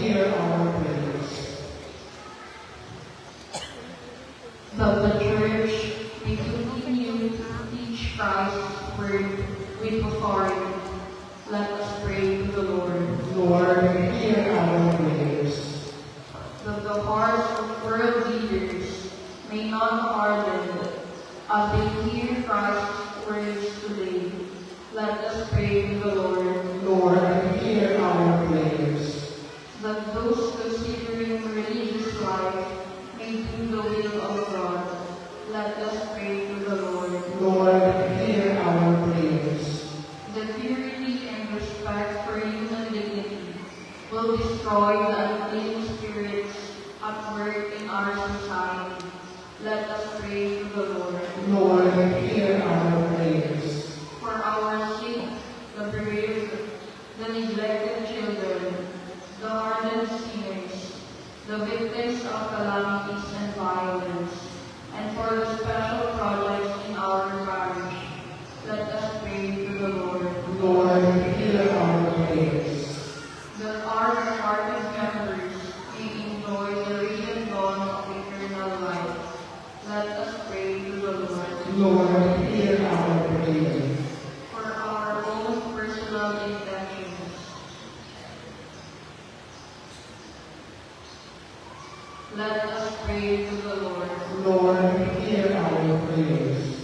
hear our prayers. That the Church may continue to teach Christ's word with authority. Let us pray to the Lord. Lord, hear our prayers. That the hearts of world leaders may not harden as they hear Christ's words today. Let us pray to the Lord. Lord, hear our prayers. That those considering religious life may do the will of God. Let us pray to the Lord. Lord, hear our prayers. The purity and respect for human dignity will destroy the unclean spirits at work in our society. Let us pray to the Lord. Lord, hear our prayers. For our sick, the bereaved, the neglected children, the hardened sinners, the victims of calamities and violence, and for the special projects in our parish, let us pray to the Lord. Lord, hear our prayers. That our departed members may enjoy the radiant dawn of eternal life. Let us pray to the Lord. Lord, hear our prayers. For our own personal intentions, let us pray to the Lord. Lord, hear our prayers.